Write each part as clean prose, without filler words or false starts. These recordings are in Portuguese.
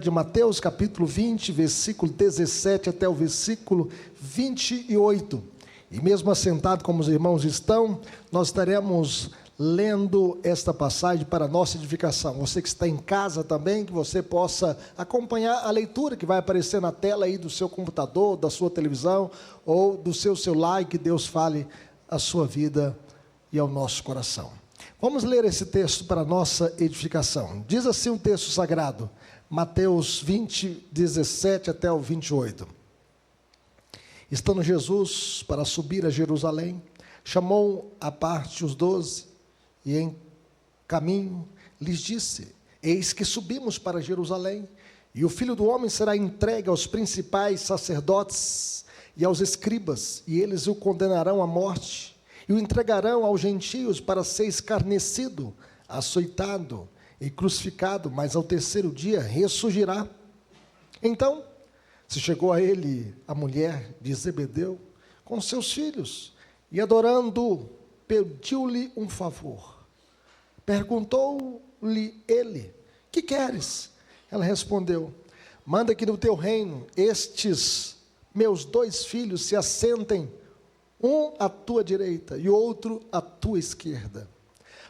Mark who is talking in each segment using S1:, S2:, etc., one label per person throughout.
S1: De Mateus capítulo 20, versículo 17 até o versículo 28. E mesmo assentado como os irmãos estão, nós estaremos lendo esta passagem para nossa edificação. Você que está em casa também, que você possa acompanhar a leitura que vai aparecer na tela aí do seu computador, da sua televisão ou do seu celular, e que Deus fale à sua vida e ao nosso coração. Vamos ler esse texto para nossa edificação. Diz assim o texto sagrado, Mateus 20, 17 até o 28. Estando Jesus para subir a Jerusalém, chamou à parte os 12 e em caminho lhes disse: eis que subimos para Jerusalém, e o Filho do Homem será entregue aos principais sacerdotes e aos escribas, e eles o condenarão à morte, e o entregarão aos gentios para ser escarnecido, açoitado e crucificado, mas ao terceiro dia ressurgirá. Então se chegou a ele a mulher de Zebedeu com seus filhos, e adorando, pediu-lhe um favor. Perguntou-lhe ele: que queres? Ela respondeu: manda que no teu reino estes meus 2 filhos se assentem, um à tua direita e outro à tua esquerda.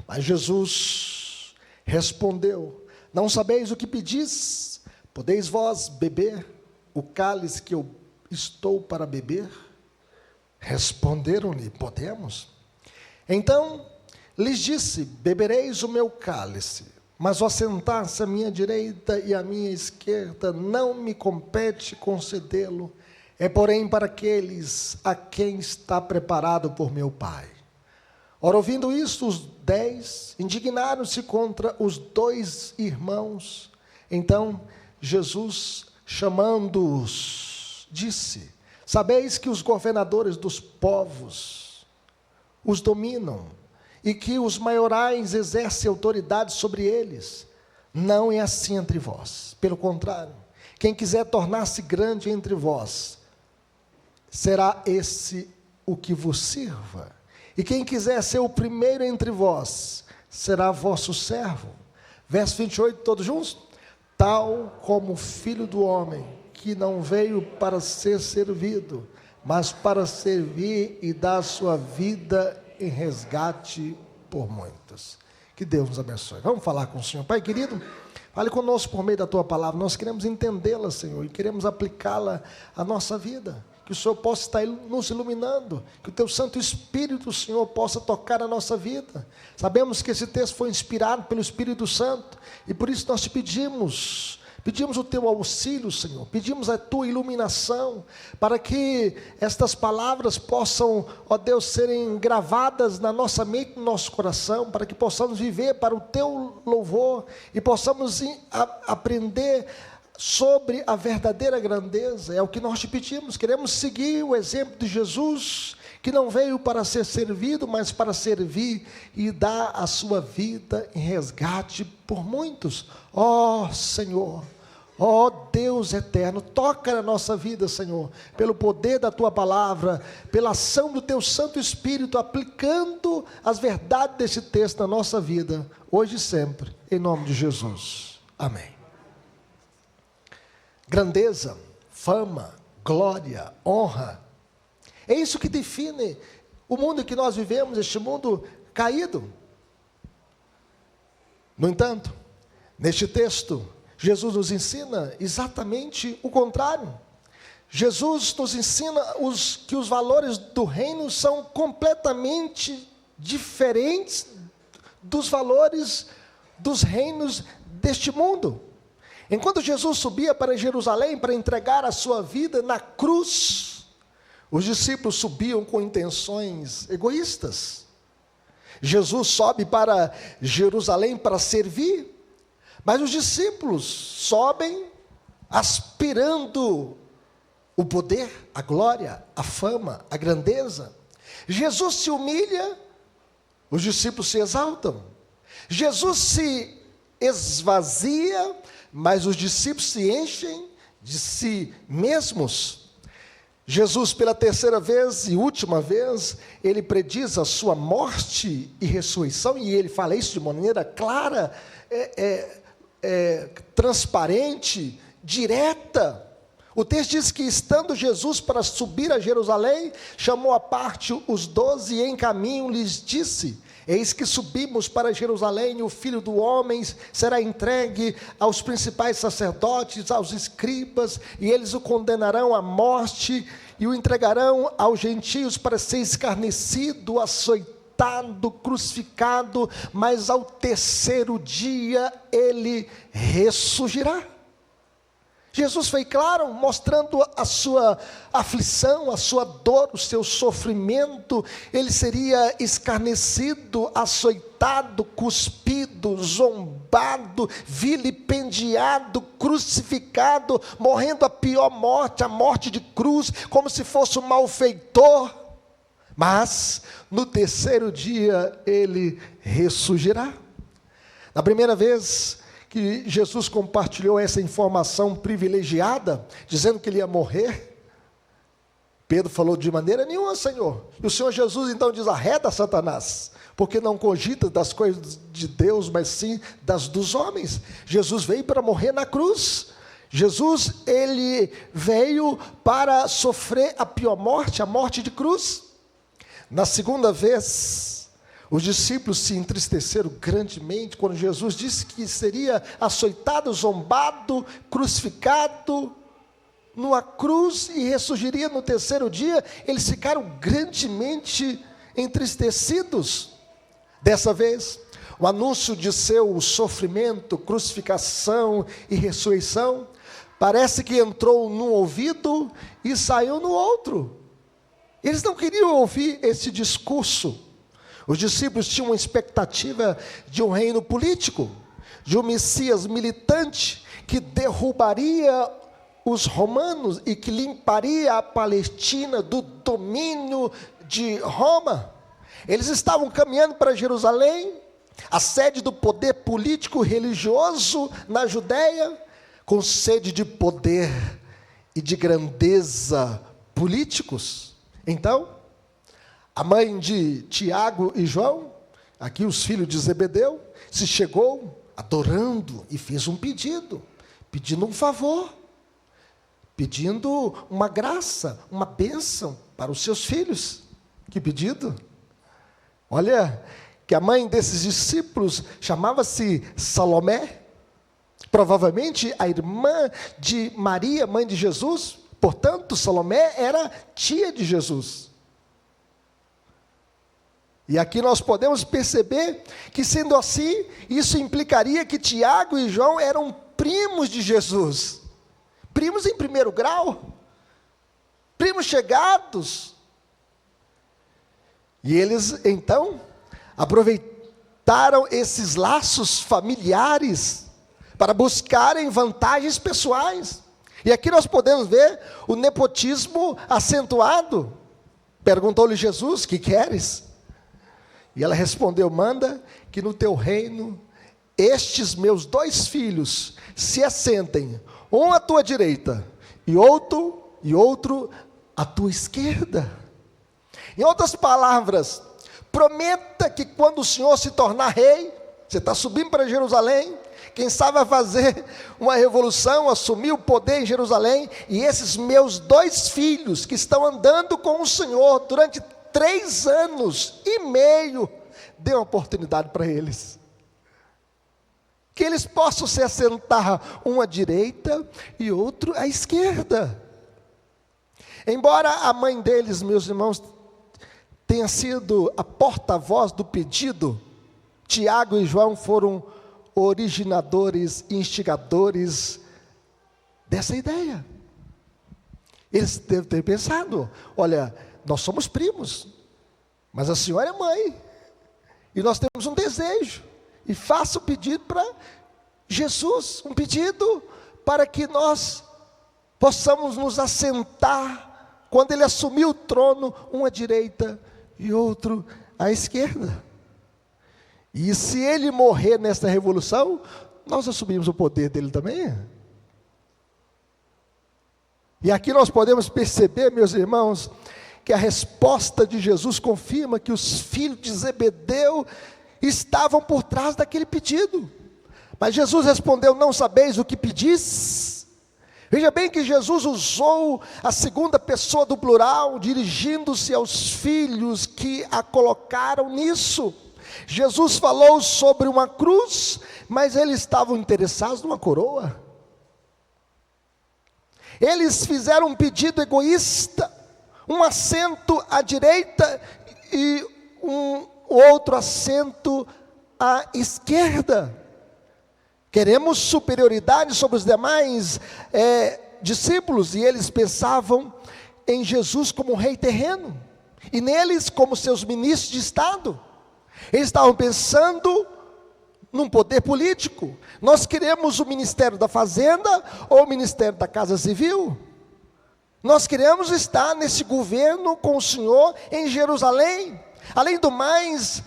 S1: Mas Jesus respondeu: não sabeis o que pedis? Podeis vós beber o cálice que eu estou para beber? Responderam-lhe: podemos. Então lhes disse: bebereis o meu cálice, mas o assentar-se à minha direita e à minha esquerda não me compete concedê-lo, é porém para aqueles a quem está preparado por meu Pai. Ora, ouvindo isto, os 10 indignaram-se contra os 2 irmãos. Então Jesus, chamando-os, disse: sabeis que os governadores dos povos os dominam, e que os maiorais exercem autoridade sobre eles. Não é assim entre vós. Pelo contrário, quem quiser tornar-se grande entre vós, será esse o que vos sirva. E quem quiser ser o primeiro entre vós, será vosso servo. Verso 28, todos juntos? Tal como o Filho do Homem, que não veio para ser servido, mas para servir e dar sua vida em resgate por muitos. Que Deus nos abençoe. Vamos falar com o Senhor. Pai querido, fale conosco por meio da tua palavra. Nós queremos entendê-la, Senhor, e queremos aplicá-la à nossa vida. Que o Senhor possa estar nos iluminando, que o teu Santo Espírito, Senhor, possa tocar a nossa vida. Sabemos que esse texto foi inspirado pelo Espírito Santo, e por isso nós te pedimos o teu auxílio, Senhor, pedimos a tua iluminação, para que estas palavras possam, ó Deus, serem gravadas na nossa mente, no nosso coração, para que possamos viver para o teu louvor, e possamos aprender sobre a verdadeira grandeza. É o que nós te pedimos. Queremos seguir o exemplo de Jesus, que não veio para ser servido, mas para servir e dar a sua vida em resgate por muitos. Ó Senhor, ó Deus eterno, toca na nossa vida, Senhor, pelo poder da tua palavra, pela ação do teu Santo Espírito, aplicando as verdades desse texto na nossa vida, hoje e sempre, em nome de Jesus. Amém. Grandeza, fama, glória, honra, é isso que define o mundo em que nós vivemos, este mundo caído. No entanto, neste texto, Jesus nos ensina exatamente o contrário. Jesus nos ensina que os valores do reino são completamente diferentes dos valores dos reinos deste mundo. Enquanto Jesus subia para Jerusalém para entregar a sua vida na cruz, os discípulos subiam com intenções egoístas. Jesus sobe para Jerusalém para servir, mas os discípulos sobem aspirando o poder, a glória, a fama, a grandeza. Jesus se humilha, os discípulos se exaltam. Jesus se esvazia, mas os discípulos se enchem de si mesmos. Jesus, pela terceira vez e última vez, ele prediz a sua morte e ressurreição, e ele fala isso de maneira clara, transparente, direta. O texto diz que, estando Jesus para subir a Jerusalém, chamou à parte os 12 e em caminho lhes disse: eis que subimos para Jerusalém, e o Filho do Homem será entregue aos principais sacerdotes, aos escribas, e eles o condenarão à morte, e o entregarão aos gentios para ser escarnecido, açoitado, crucificado, mas ao terceiro dia ele ressurgirá. Jesus foi claro, mostrando a sua aflição, a sua dor, o seu sofrimento. Ele seria escarnecido, açoitado, cuspido, zombado, vilipendiado, crucificado, morrendo a pior morte, a morte de cruz, como se fosse um malfeitor. Mas no terceiro dia ele ressurgirá. Na primeira vez que Jesus compartilhou essa informação privilegiada, dizendo que ele ia morrer, Pedro falou: de maneira nenhuma, Senhor. E o Senhor Jesus então diz: arreda, Satanás, porque não cogita das coisas de Deus, mas sim das dos homens. Jesus veio para morrer na cruz. Jesus, ele veio para sofrer a pior morte, a morte de cruz. Na segunda vez, os discípulos se entristeceram grandemente quando Jesus disse que seria açoitado, zombado, crucificado numa cruz e ressurgiria no terceiro dia. Eles ficaram grandemente entristecidos. Dessa vez, o anúncio de seu sofrimento, crucificação e ressurreição parece que entrou num ouvido e saiu no outro. Eles não queriam ouvir esse discurso. Os discípulos tinham uma expectativa de um reino político, de um Messias militante que derrubaria os romanos e que limparia a Palestina do domínio de Roma. Eles estavam caminhando para Jerusalém, a sede do poder político religioso na Judéia, com sede de poder e de grandeza políticos. Então, a mãe de Tiago e João, aqui os filhos de Zebedeu, se chegou adorando e fez um pedido, pedindo um favor, pedindo uma graça, uma bênção para os seus filhos. Que pedido? Olha, que a mãe desses discípulos chamava-se Salomé, provavelmente a irmã de Maria, mãe de Jesus. Portanto, Salomé era tia de Jesus. E aqui nós podemos perceber que, sendo assim, isso implicaria que Tiago e João eram primos de Jesus. Primos em primeiro grau. Primos chegados. E eles, então, aproveitaram esses laços familiares para buscarem vantagens pessoais. E aqui nós podemos ver o nepotismo acentuado. Perguntou-lhe Jesus: que queres? E ela respondeu: manda que no teu reino estes meus 2 filhos se assentem, um à tua direita e outro à tua esquerda. Em outras palavras, prometa que quando o Senhor se tornar rei, você está subindo para Jerusalém, quem sabe vai fazer uma revolução, assumir o poder em Jerusalém, e esses meus 2 filhos que estão andando com o Senhor durante 3 anos e meio, dê uma oportunidade para eles, que eles possam se assentar um à direita e outro à esquerda. Embora a mãe deles, meus irmãos, tenha sido a porta-voz do pedido, Tiago e João foram originadores, instigadores dessa ideia. Eles devem ter pensado: olha, nós somos primos, mas a senhora é mãe, e nós temos um desejo, e faça o pedido para Jesus, um pedido para que nós possamos nos assentar, quando ele assumir o trono, um à direita e outro à esquerda. E se ele morrer nesta revolução, nós assumimos o poder dele também. E aqui nós podemos perceber, meus irmãos, que a resposta de Jesus confirma que os filhos de Zebedeu estavam por trás daquele pedido. Mas Jesus respondeu: não sabeis o que pedis? Veja bem que Jesus usou a segunda pessoa do plural, dirigindo-se aos filhos que a colocaram nisso. Jesus falou sobre uma cruz, mas eles estavam interessados numa coroa. Eles fizeram um pedido egoísta, um assento à direita e um outro assento à esquerda. Queremos superioridade sobre os demais discípulos, e eles pensavam em Jesus como um rei terreno, e neles como seus ministros de Estado. Eles estavam pensando num poder político. Nós queremos o Ministério da Fazenda ou o Ministério da Casa Civil. Nós queremos estar nesse governo com o Senhor em Jerusalém. Além do mais,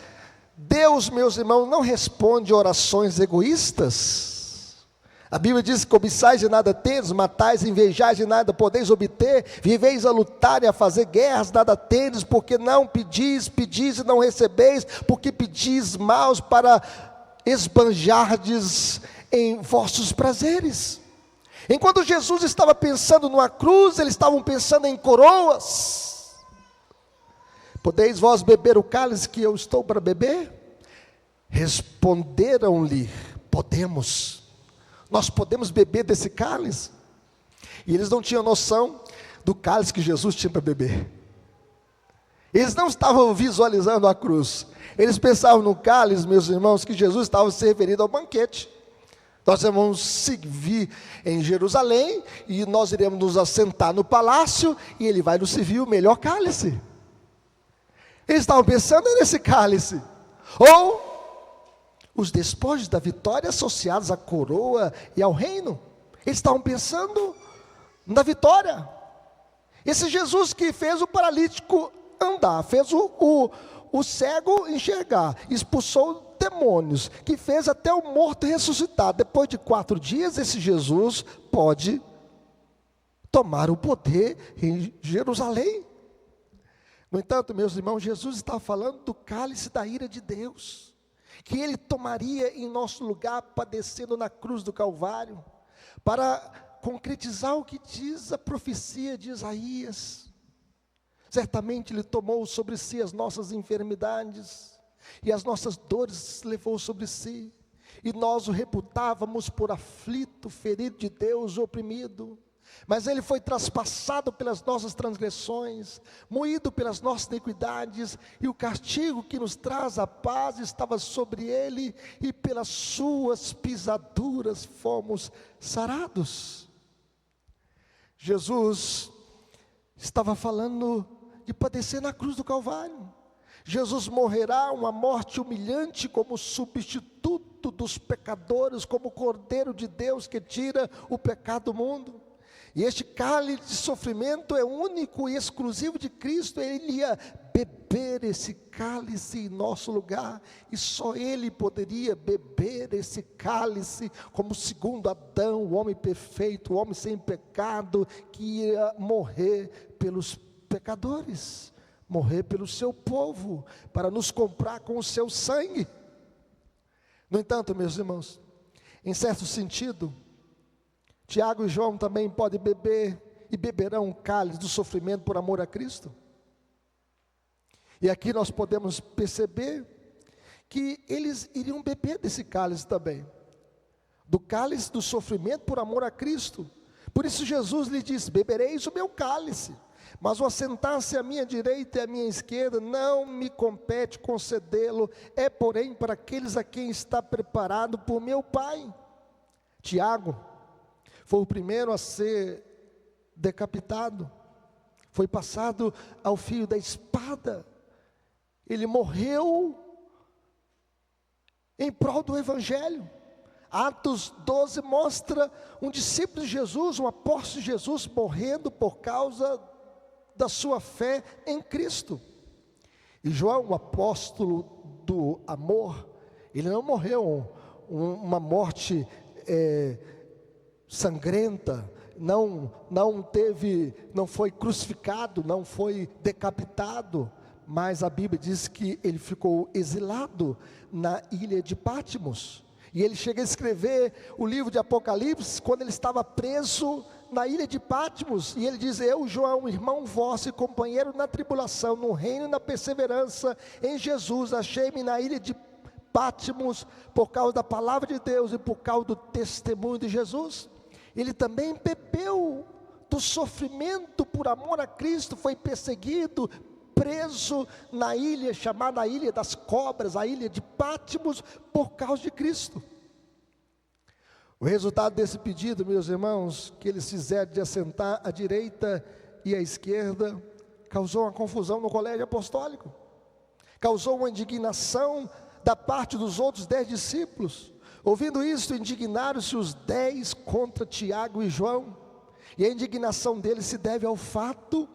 S1: Deus, meus irmãos, não responde orações egoístas. A Bíblia diz: cobiçais e nada tendes, matais, invejais e nada podeis obter, viveis a lutar e a fazer guerras, nada tendes, porque não pedis, pedis e não recebeis, porque pedis maus para esbanjardes em vossos prazeres. Enquanto Jesus estava pensando numa cruz, eles estavam pensando em coroas. Podeis vós beber o cálice que eu estou para beber? Responderam-lhe: podemos. Nós podemos beber desse cálice? E eles não tinham noção do cálice que Jesus tinha para beber. Eles não estavam visualizando a cruz. Eles pensavam no cálice, meus irmãos, que Jesus estava se referindo ao banquete. Nós vamos servir em Jerusalém, e nós iremos nos assentar no palácio, e ele vai nos servir o melhor cálice. Eles estavam pensando nesse cálice. Ou os despojos da vitória associados à coroa e ao reino. Eles estavam pensando na vitória. Esse Jesus que fez o paralítico andar, fez o cego enxergar, expulsou demônios, que fez até o morto ressuscitar. Depois de 4 dias, esse Jesus pode tomar o poder em Jerusalém. No entanto, meus irmãos, Jesus está falando do cálice da ira de Deus, que ele tomaria em nosso lugar, padecendo na cruz do Calvário, para concretizar o que diz a profecia de Isaías. Certamente ele tomou sobre si as nossas enfermidades, e as nossas dores levou sobre si, e nós o reputávamos por aflito, ferido de Deus, oprimido. Mas ele foi traspassado pelas nossas transgressões, moído pelas nossas iniquidades, e o castigo que nos traz a paz estava sobre ele, e pelas suas pisaduras fomos sarados. Jesus estava falando de padecer na cruz do Calvário. Jesus morrerá uma morte humilhante como substituto dos pecadores, como Cordeiro de Deus que tira o pecado do mundo. E este cálice de sofrimento é único e exclusivo de Cristo. Ele ia beber esse cálice em nosso lugar, e só Ele poderia beber esse cálice, como segundo Adão, o homem perfeito, o homem sem pecado, que ia morrer pelos pecadores, morrer pelo seu povo, para nos comprar com o seu sangue. No entanto, meus irmãos, em certo sentido, Tiago e João também podem beber, e beberão um cálice do sofrimento por amor a Cristo. E aqui nós podemos perceber que eles iriam beber desse cálice também, do cálice do sofrimento por amor a Cristo. Por isso Jesus lhe disse: bebereis o meu cálice, mas o assentar-se à minha direita e à minha esquerda não me compete concedê-lo, é porém para aqueles a quem está preparado por meu Pai. Tiago foi o primeiro a ser decapitado, foi passado ao fio da espada. Ele morreu em prol do Evangelho. Atos 12 mostra um discípulo de Jesus, um apóstolo de Jesus, morrendo por causa da sua fé em Cristo. E João, o apóstolo do amor, ele não morreu uma morte sangrenta, não foi crucificado, não foi decapitado, mas a Bíblia diz que ele ficou exilado na ilha de Patmos. E ele chega a escrever o livro de Apocalipse quando ele estava preso na ilha de Patmos. E ele diz: eu, João, irmão vosso e companheiro na tribulação, no reino e na perseverança em Jesus, achei-me na ilha de Patmos por causa da palavra de Deus e por causa do testemunho de Jesus. Ele também bebeu do sofrimento por amor a Cristo, foi perseguido, preso na ilha chamada a Ilha das Cobras, a ilha de Patmos, por causa de Cristo. O resultado desse pedido, meus irmãos, que eles fizeram de assentar à direita e à esquerda, causou uma confusão no colégio apostólico, causou uma indignação da parte dos outros 10 discípulos. Ouvindo isso, indignaram-se os 10 contra Tiago e João, e a indignação deles se deve ao fato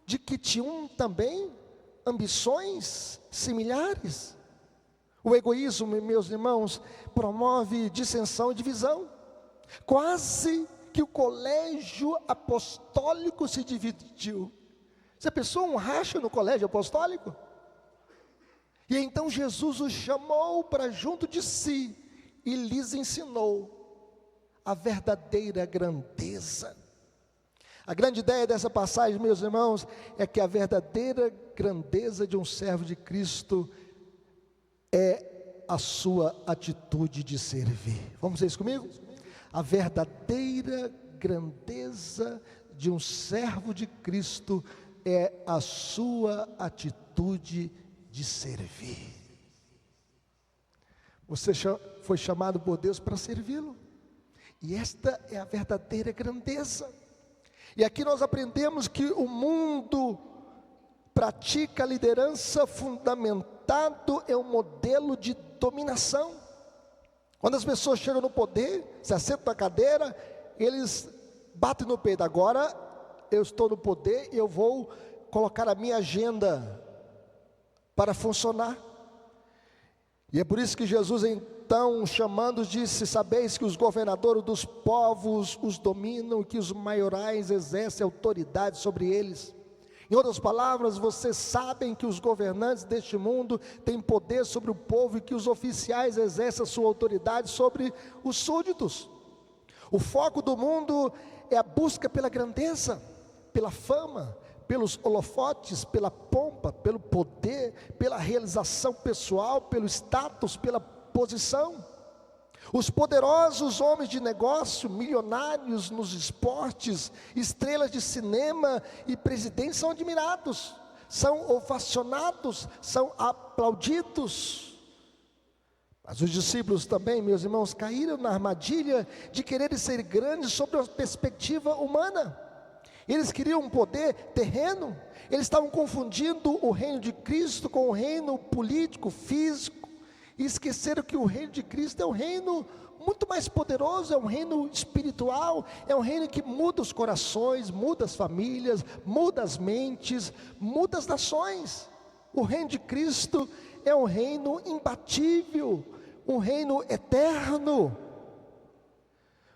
S1: de que tinham também ambições similares. O egoísmo, meus irmãos, promove dissensão e divisão. Quase que o colégio apostólico se dividiu. Você pensou um racha no colégio apostólico? E então Jesus os chamou para junto de si e lhes ensinou a verdadeira grandeza. A grande ideia dessa passagem, meus irmãos, é que a verdadeira grandeza de um servo de Cristo é a sua atitude de servir. Vamos ver isso comigo? A verdadeira grandeza de um servo de Cristo é a sua atitude de servir. Você foi chamado por Deus para servi-lo, e esta é a verdadeira grandeza. E aqui nós aprendemos que o mundo pratica a liderança fundamentado em um modelo de dominação. Quando as pessoas chegam no poder, se assentam na cadeira, eles batem no peito: agora eu estou no poder e eu vou colocar a minha agenda para funcionar. E é por isso que Jesus, então, chamando, disse: sabeis que os governadores dos povos os dominam, que os maiorais exercem autoridade sobre eles. Em outras palavras, vocês sabem que os governantes deste mundo têm poder sobre o povo e que os oficiais exercem a sua autoridade sobre os súditos. O foco do mundo é a busca pela grandeza, pela fama, pelos holofotes, pela pompa, pelo poder, pela realização pessoal, pelo status, pela posição. Os poderosos homens de negócio, milionários nos esportes, estrelas de cinema e presidentes são admirados, são ovacionados, são aplaudidos. Mas os discípulos também, meus irmãos, caíram na armadilha de quererem ser grandes sob a perspectiva humana. Eles queriam um poder terreno, eles estavam confundindo o reino de Cristo com o reino político, físico, e esqueceram que o reino de Cristo é um reino muito mais poderoso, é um reino espiritual, é um reino que muda os corações, muda as famílias, muda as mentes, muda as nações. O reino de Cristo é um reino imbatível, um reino eterno.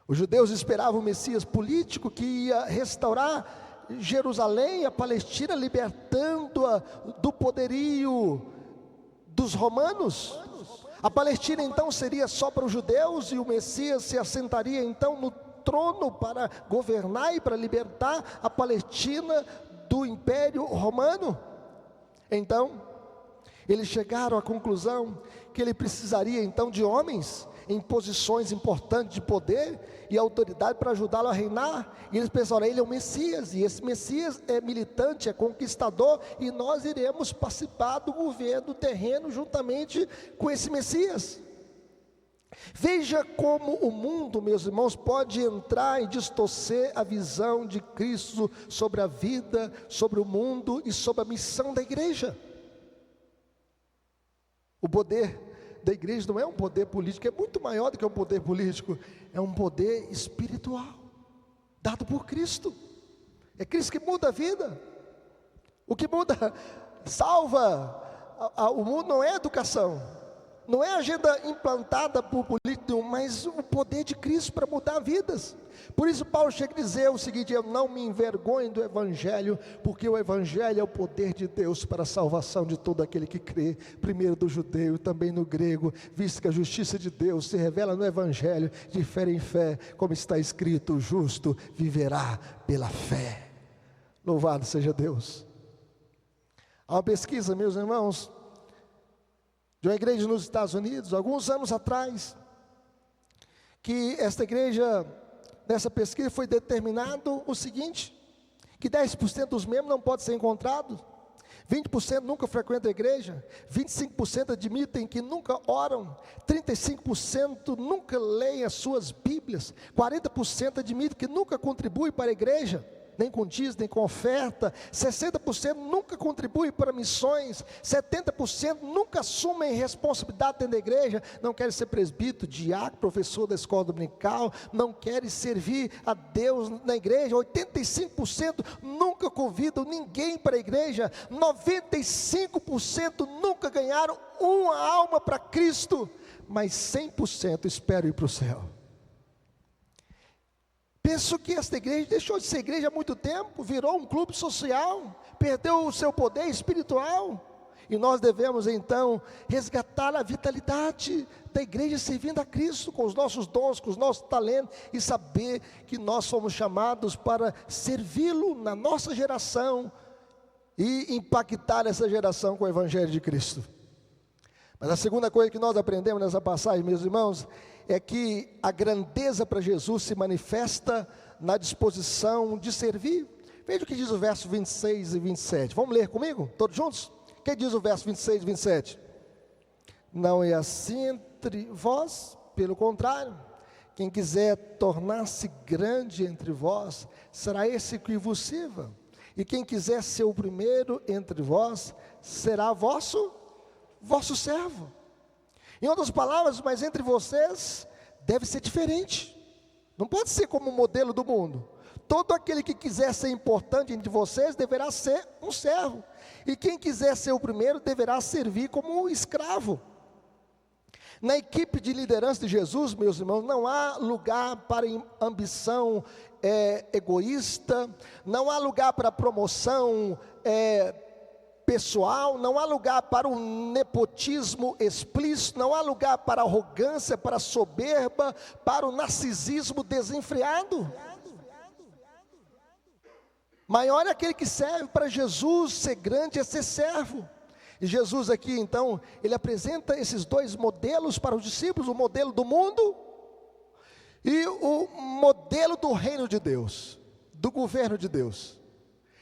S1: Os judeus esperavam o Messias político que ia restaurar Jerusalém, a Palestina, libertando-a do poderio dos romanos. A Palestina então seria só para os judeus, e o Messias se assentaria então no trono para governar e para libertar a Palestina do Império Romano. Então, eles chegaram à conclusão que ele precisaria então de homens em posições importantes de poder e autoridade para ajudá-lo a reinar. E eles pensaram: ele é o Messias, e esse Messias é militante, é conquistador, e nós iremos participar do governo terreno juntamente com esse Messias. Veja como o mundo, meus irmãos, pode entrar e distorcer a visão de Cristo sobre a vida, sobre o mundo e sobre a missão da igreja. O poder da igreja não é um poder político, é muito maior do que um poder político, é um poder espiritual, dado por Cristo. É Cristo que muda a vida. O que muda, salva o mundo não é a educação, Não é agenda implantada por político, mas o poder de Cristo para mudar vidas. Por isso Paulo chega a dizer o seguinte: eu não me envergonho do Evangelho, porque o Evangelho é o poder de Deus para a salvação de todo aquele que crê, primeiro do judeu e também no grego, visto que a justiça de Deus se revela no Evangelho, de fé em fé, como está escrito: o justo viverá pela fé. Louvado seja Deus. Há uma pesquisa, meus irmãos, de uma igreja nos Estados Unidos, alguns anos atrás, que esta igreja, nessa pesquisa, foi determinado o seguinte: que 10% dos membros não podem ser encontrados, 20% nunca frequentam a igreja, 25% admitem que nunca oram, 35% nunca leem as suas Bíblias, 40% admitem que nunca contribuem para a igreja, nem com dízimo, nem com oferta, 60% nunca contribuem para missões, 70% nunca assumem responsabilidade dentro da igreja, não querem ser presbítero, diácono, professor da escola dominical, não querem servir a Deus na igreja, 85% nunca convidam ninguém para a igreja, 95% nunca ganharam uma alma para Cristo, mas 100% esperam ir para o céu. Penso que esta igreja deixou de ser igreja há muito tempo, virou um clube social, perdeu o seu poder espiritual, e nós devemos então resgatar a vitalidade da igreja servindo a Cristo, com os nossos dons, com os nossos talentos, e saber que nós somos chamados para servi-lo na nossa geração, e impactar essa geração com o Evangelho de Cristo. Mas a segunda coisa que nós aprendemos nessa passagem, meus irmãos, é que a grandeza para Jesus se manifesta na disposição de servir. Veja o que diz o verso 26 e 27. Vamos ler comigo, todos juntos? O que diz o verso 26 e 27? Não é assim entre vós, pelo contrário, quem quiser tornar-se grande entre vós, será esse que vos sirva. E quem quiser ser o primeiro entre vós, será vosso servo. Em outras palavras, mas entre vocês deve ser diferente, não pode ser como o modelo do mundo. Todo aquele que quiser ser importante entre vocês deverá ser um servo, e quem quiser ser o primeiro deverá servir como um escravo. Na equipe de liderança de Jesus, meus irmãos, não há lugar para ambição egoísta, não há lugar para promoção pessoal, não há lugar para o nepotismo explícito, não há lugar para a arrogância, para a soberba, para o narcisismo desenfreado. Maior é aquele que serve. Para Jesus, ser grande é ser servo. E Jesus aqui então, ele apresenta esses dois modelos para os discípulos: o modelo do mundo e o modelo do reino de Deus, do governo de Deus.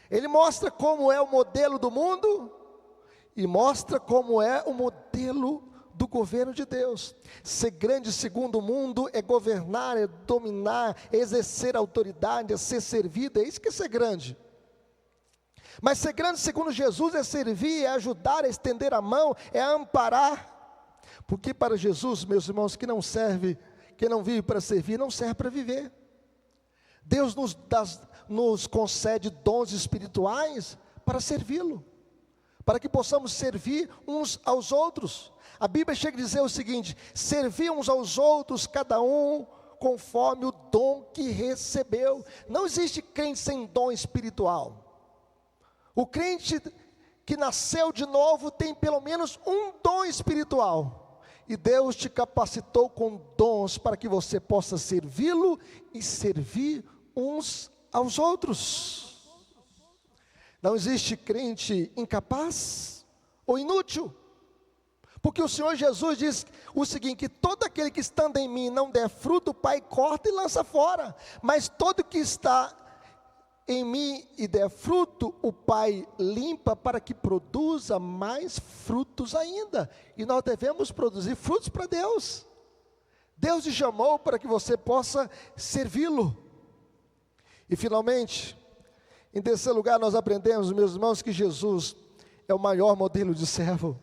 S1: Ele mostra como é o modelo do mundo e mostra como é o modelo do governo de Deus. Ser grande segundo o mundo é governar, é dominar, é exercer autoridade, é ser servido, é isso que é ser grande. Mas ser grande segundo Jesus é servir, é ajudar, é estender a mão, é amparar. Porque para Jesus, meus irmãos, que não serve, que não vive para servir, não serve para viver. Deus nos concede dons espirituais para servi-lo, para que possamos servir uns aos outros. A Bíblia chega a dizer o seguinte: servir uns aos outros, cada um conforme o dom que recebeu. Não existe crente sem dom espiritual. O crente que nasceu de novo tem pelo menos um dom espiritual, e Deus te capacitou com dons para que você possa servi-lo e servir uns aos outros. Não existe crente incapaz ou inútil, porque o Senhor Jesus diz o seguinte: que todo aquele que estando em mim não der fruto, o Pai corta e lança fora, mas todo que está em mim e der fruto, o Pai limpa para que produza mais frutos ainda. E nós devemos produzir frutos para Deus. Deus te chamou para que você possa servi-lo. E finalmente, em terceiro lugar, nós aprendemos, meus irmãos, que Jesus é o maior modelo de servo.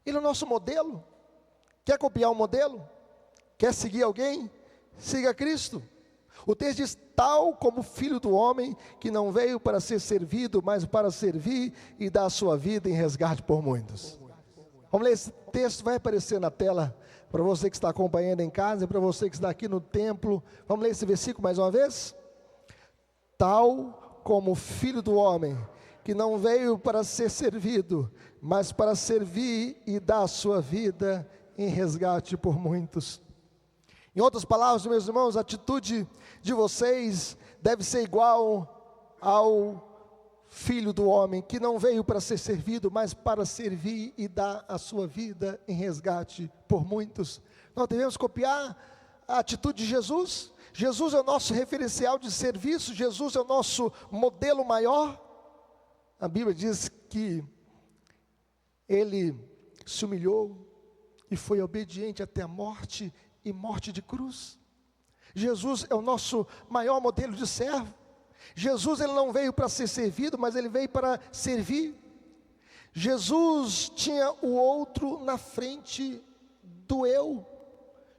S1: Ele é o nosso modelo. Quer copiar um modelo? Quer seguir alguém? Siga Cristo. O texto diz: tal como o Filho do Homem, que não veio para ser servido, mas para servir e dar a sua vida em resgate por muitos. Vamos ler esse texto, vai aparecer na tela, para você que está acompanhando em casa e para você que está aqui no templo. Vamos ler esse versículo mais uma vez? Tal como o Filho do Homem, que não veio para ser servido, mas para servir e dar a sua vida em resgate por muitos. Em outras palavras, meus irmãos, a atitude de vocês deve ser igual ao Filho do Homem, que não veio para ser servido, mas para servir e dar a sua vida em resgate por muitos. Nós devemos copiar a atitude de Jesus. Jesus é o nosso referencial de serviço, Jesus é o nosso modelo maior. A Bíblia diz que Ele se humilhou e foi obediente até a morte e morte de cruz. Jesus é o nosso maior modelo de servo. Jesus, ele não veio para ser servido, mas ele veio para servir. Jesus tinha o outro na frente do eu.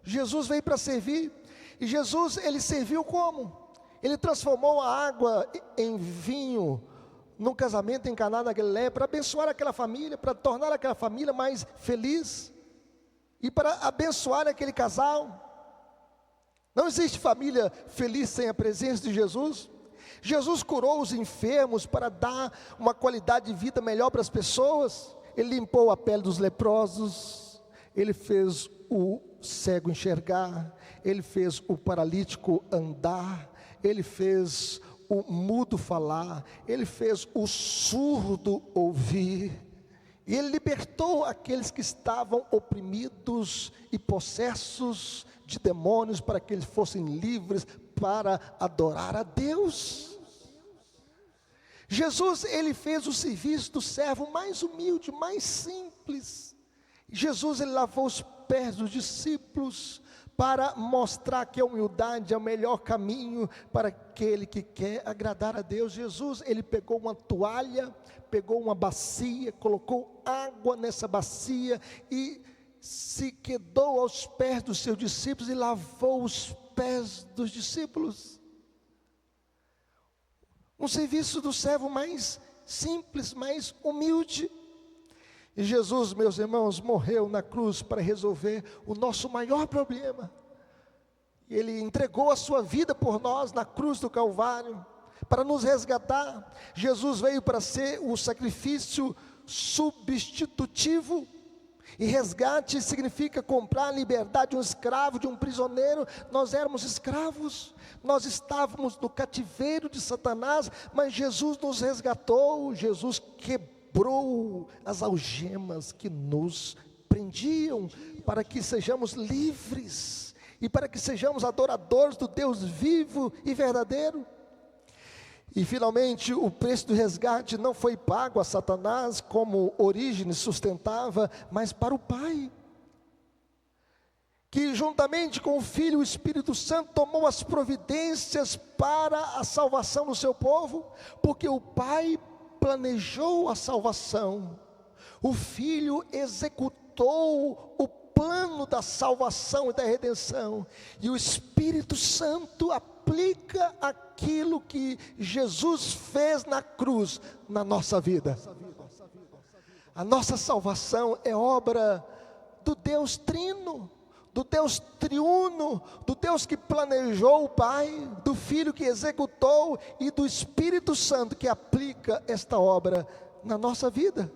S1: Jesus veio para servir. E Jesus, ele serviu como? Ele transformou a água em vinho no casamento em Caná da Galileia, para abençoar aquela família, para tornar aquela família mais feliz e para abençoar aquele casal. Não existe família feliz sem a presença de Jesus. Jesus curou os enfermos para dar uma qualidade de vida melhor para as pessoas. Ele limpou a pele dos leprosos, ele fez o cego enxergar, ele fez o paralítico andar, ele fez o mudo falar, ele fez o surdo ouvir, e ele libertou aqueles que estavam oprimidos e possessos de demônios, para que eles fossem livres para adorar a Deus. Jesus, ele fez o serviço do servo mais humilde, mais simples. Jesus, ele lavou os pés dos discípulos, para mostrar que a humildade é o melhor caminho para aquele que quer agradar a Deus. Jesus, ele pegou uma toalha, pegou uma bacia, colocou água nessa bacia e se quedou aos pés dos seus discípulos e lavou os pés dos discípulos. Um serviço do servo mais simples, mais humilde. E Jesus, meus irmãos, morreu na cruz para resolver o nosso maior problema. E Ele entregou a sua vida por nós na cruz do Calvário, para nos resgatar. Jesus veio para ser o sacrifício substitutivo. E resgate significa comprar a liberdade de um escravo, de um prisioneiro. Nós éramos escravos, nós estávamos no cativeiro de Satanás, mas Jesus nos resgatou. Jesus quebrou as algemas que nos prendiam, para que sejamos livres, e para que sejamos adoradores do Deus vivo e verdadeiro. E finalmente o preço do resgate não foi pago a Satanás, como Orígenes sustentava, mas para o Pai, que juntamente com o Filho e o Espírito Santo tomou as providências para a salvação do seu povo, porque o Pai planejou a salvação, o Filho executou o plano da salvação e da redenção, e o Espírito Santo aplica aquilo que Jesus fez na cruz na nossa vida. A nossa salvação é obra do Deus Trino, do Deus Triuno, do Deus que planejou o Pai, do Filho que executou e do Espírito Santo que aplica esta obra na nossa vida.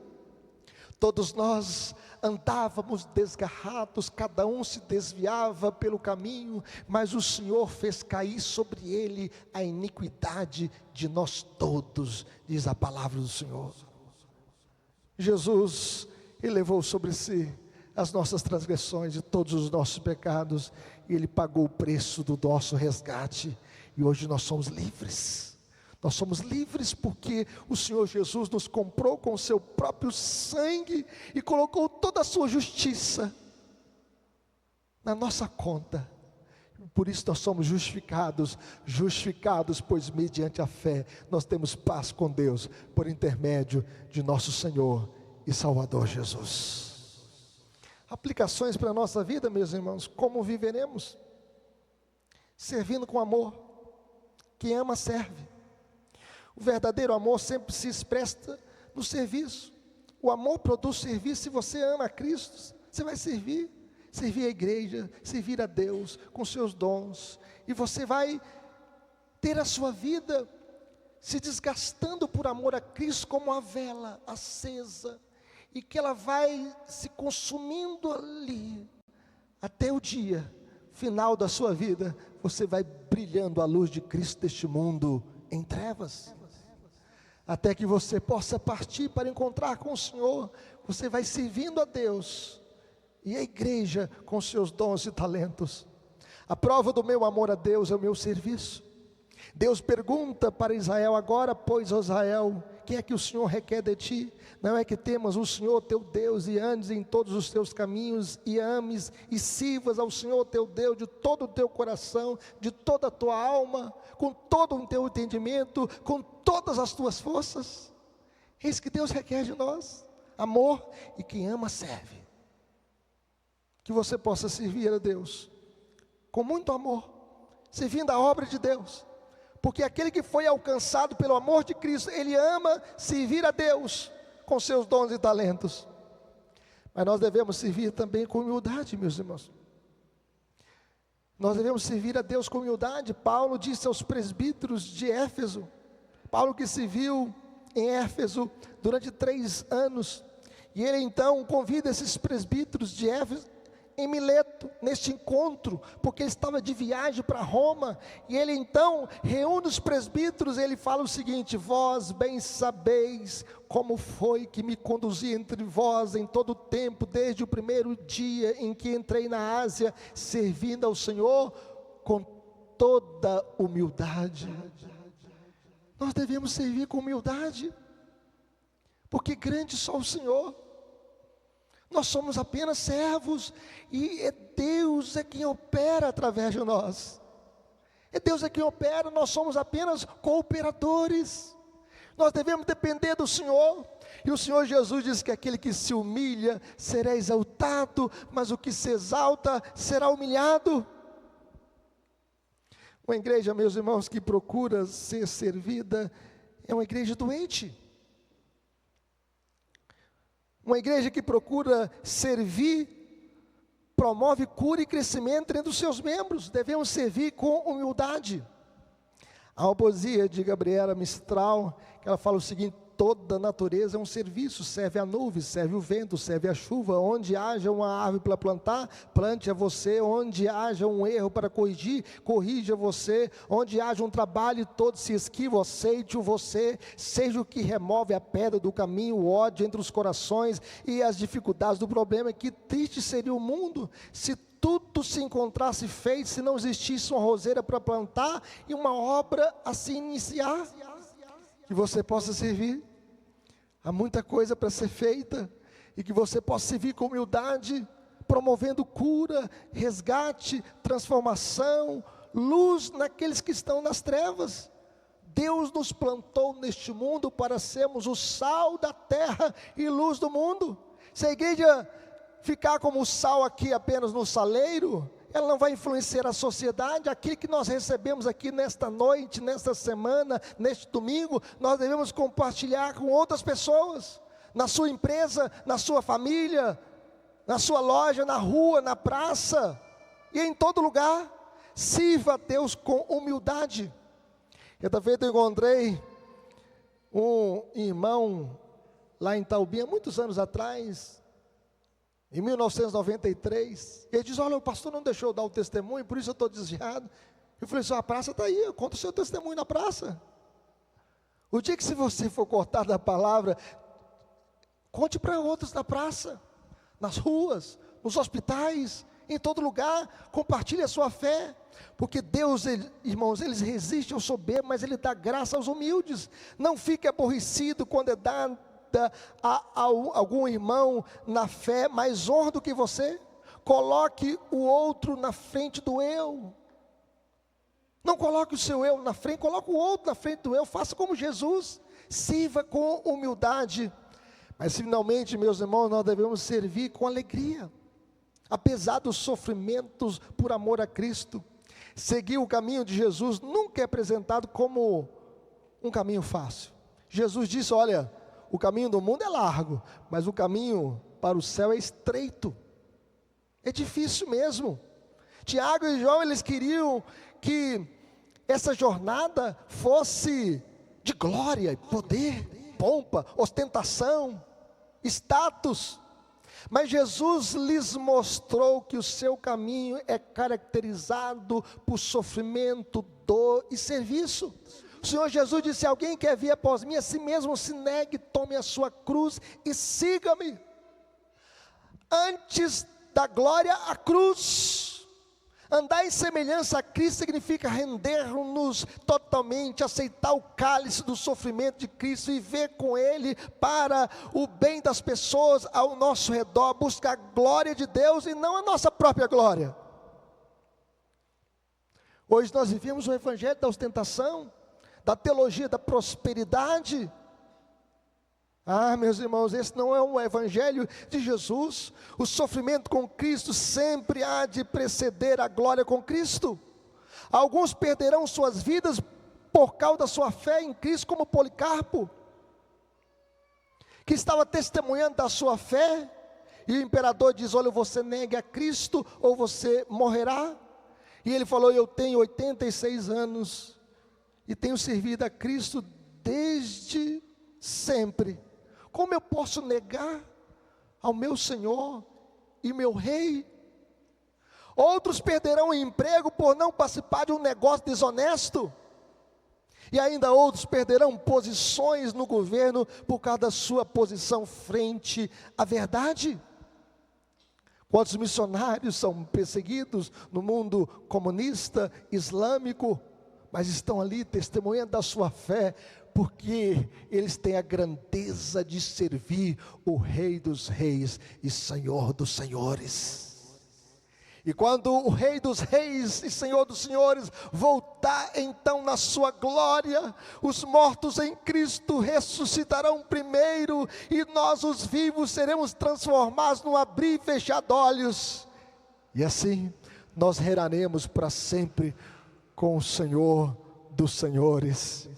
S1: Todos nós andávamos desgarrados, cada um se desviava pelo caminho, mas o Senhor fez cair sobre ele a iniquidade de nós todos, diz a palavra do Senhor. Jesus, Ele levou sobre si as nossas transgressões e todos os nossos pecados, e Ele pagou o preço do nosso resgate, e hoje nós somos livres. Nós somos livres porque o Senhor Jesus nos comprou com o seu próprio sangue e colocou toda a sua justiça na nossa conta. Por isso nós somos justificados, pois mediante a fé nós temos paz com Deus, por intermédio de nosso Senhor e Salvador Jesus. Aplicações para a nossa vida, meus irmãos: como viveremos? Servindo com amor. Quem ama, serve. O verdadeiro amor sempre se expressa no serviço. O amor produz serviço. Se você ama a Cristo, você vai servir a igreja, servir a Deus com seus dons, e você vai ter a sua vida se desgastando por amor a Cristo como uma vela acesa, e que ela vai se consumindo ali, até o dia final da sua vida, você vai brilhando a luz de Cristo deste mundo em trevas, até que você possa partir para encontrar com o Senhor. Você vai servindo a Deus e a igreja com seus dons e talentos. A prova do meu amor a Deus é o meu serviço. Deus pergunta para Israel: agora, pois, ó Israel, que é que o Senhor requer de ti? Não é que temas o Senhor teu Deus e andes em todos os teus caminhos, e ames e sirvas ao Senhor teu Deus de todo o teu coração, de toda a tua alma, com todo o teu entendimento, com todas as tuas forças? Eis que Deus requer de nós amor, e quem ama serve. Que você possa servir a Deus com muito amor, servindo a obra de Deus, porque aquele que foi alcançado pelo amor de Cristo, ele ama servir a Deus com seus dons e talentos. Mas nós devemos servir também com humildade, meus irmãos. Nós devemos servir a Deus com humildade. Paulo disse aos presbíteros de Éfeso, Paulo que serviu em Éfeso durante 3 anos, e ele então convida esses presbíteros de Éfeso em Mileto, neste encontro, porque ele estava de viagem para Roma, e ele então reúne os presbíteros, e ele fala o seguinte: vós bem sabeis como foi que me conduzi entre vós em todo o tempo, desde o primeiro dia em que entrei na Ásia, servindo ao Senhor com toda humildade. Nós devemos servir com humildade, porque grande só o Senhor. Nós somos apenas servos, e é Deus quem opera através de nós. É Deus quem opera, nós somos apenas cooperadores. Nós devemos depender do Senhor. E o Senhor Jesus diz que aquele que se humilha será exaltado, mas o que se exalta será humilhado. Uma igreja, meus irmãos, que procura ser servida, é uma igreja doente. Uma igreja que procura servir, promove cura e crescimento entre os seus membros. Devemos servir com humildade. Há uma poesia de Gabriela Mistral, que ela fala o seguinte: toda a natureza é um serviço, serve a nuvem, serve o vento, serve a chuva. Onde haja uma árvore para plantar, plante a você. Onde haja um erro para corrigir, corrija você. Onde haja um trabalho, todos se esquivam, aceite-o você. Seja o que remove a pedra do caminho, o ódio entre os corações e as dificuldades do problema. Que triste seria o mundo se tudo se encontrasse feito, se não existisse uma roseira para plantar e uma obra a se iniciar. Que você possa servir. Há muita coisa para ser feita, e que você possa servir com humildade, promovendo cura, resgate, transformação, luz naqueles que estão nas trevas. Deus nos plantou neste mundo para sermos o sal da terra e luz do mundo. Se a igreja ficar como o sal aqui apenas no saleiro, ela não vai influenciar a sociedade. Aquilo que nós recebemos aqui nesta noite, nesta semana, neste domingo, nós devemos compartilhar com outras pessoas, na sua empresa, na sua família, na sua loja, na rua, na praça, e em todo lugar. Sirva a Deus com humildade. Certa feita eu encontrei um irmão lá em Taubinha, muitos anos atrás, em 1993, ele diz: olha, o pastor não deixou eu dar o testemunho, por isso eu estou desviado. Eu falei assim: a praça está aí, conta o seu testemunho na praça. O dia que se você for cortar da palavra, conte para outros na praça, nas ruas, nos hospitais, em todo lugar, compartilhe a sua fé, porque Deus, irmãos, Ele resiste ao soberbo, mas Ele dá graça aos humildes. Não fique aborrecido quando é dado a algum irmão na fé mais honra do que você. Coloque o outro na frente do eu. Não coloque o seu eu na frente, coloque o outro na frente do eu. Faça como Jesus, sirva com humildade. Mas finalmente, meus irmãos, nós devemos servir com alegria, apesar dos sofrimentos, por amor a Cristo. Seguir o caminho de Jesus nunca é apresentado como um caminho fácil. Jesus disse: olha, o caminho do mundo é largo, mas o caminho para o céu é estreito. É difícil mesmo. Tiago e João, eles queriam que essa jornada fosse de glória, poder, pompa, ostentação, status. Mas Jesus lhes mostrou que o seu caminho é caracterizado por sofrimento, dor e serviço. O Senhor Jesus disse: alguém quer vir após mim, a si mesmo se negue, tome a sua cruz e siga-me. Antes da glória, a cruz. Andar em semelhança a Cristo significa render-nos totalmente, aceitar o cálice do sofrimento de Cristo e viver com Ele para o bem das pessoas ao nosso redor, buscar a glória de Deus e não a nossa própria glória. Hoje nós vivemos o evangelho da ostentação, da teologia da prosperidade. Ah, meus irmãos, esse não é o evangelho de Jesus. O sofrimento com Cristo sempre há de preceder a glória com Cristo. Alguns perderão suas vidas por causa da sua fé em Cristo, como Policarpo, que estava testemunhando da sua fé, e o imperador diz: olha, você negue a Cristo ou você morrerá. E ele falou: eu tenho 86 anos e tenho servido a Cristo desde sempre. Como eu posso negar ao meu Senhor e meu Rei? Outros perderão o emprego por não participar de um negócio desonesto. E ainda outros perderão posições no governo por causa da sua posição frente à verdade. Quantos missionários são perseguidos no mundo comunista, islâmico, mas estão ali testemunhando da sua fé, porque eles têm a grandeza de servir o Rei dos Reis e Senhor dos Senhores. E quando o Rei dos Reis e Senhor dos Senhores voltar então na sua glória, os mortos em Cristo ressuscitarão primeiro, e nós os vivos seremos transformados num abrir e fechar de olhos, e assim nós reinaremos para sempre com o Senhor dos Senhores.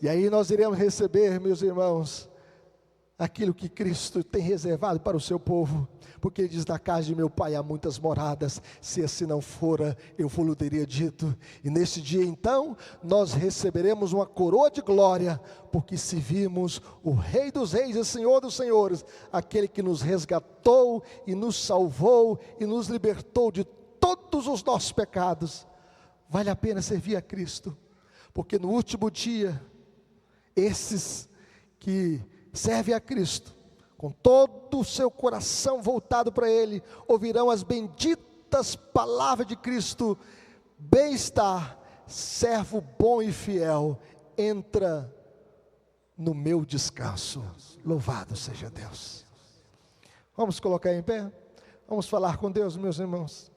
S1: E aí nós iremos receber, meus irmãos, aquilo que Cristo tem reservado para o seu povo, porque Ele diz: na casa de meu Pai há muitas moradas, se assim não fora, eu vou-lhe teria dito. E nesse dia então, nós receberemos uma coroa de glória, porque se vimos o Rei dos Reis e Senhor dos Senhores, aquele que nos resgatou e nos salvou e nos libertou de todos os nossos pecados. Vale a pena servir a Cristo, porque no último dia, esses que servem a Cristo, com todo o seu coração voltado para Ele, ouvirão as benditas palavras de Cristo: bem-estar, servo bom e fiel, entra no meu descanso. Louvado seja Deus. Vamos colocar em pé, vamos falar com Deus, meus irmãos.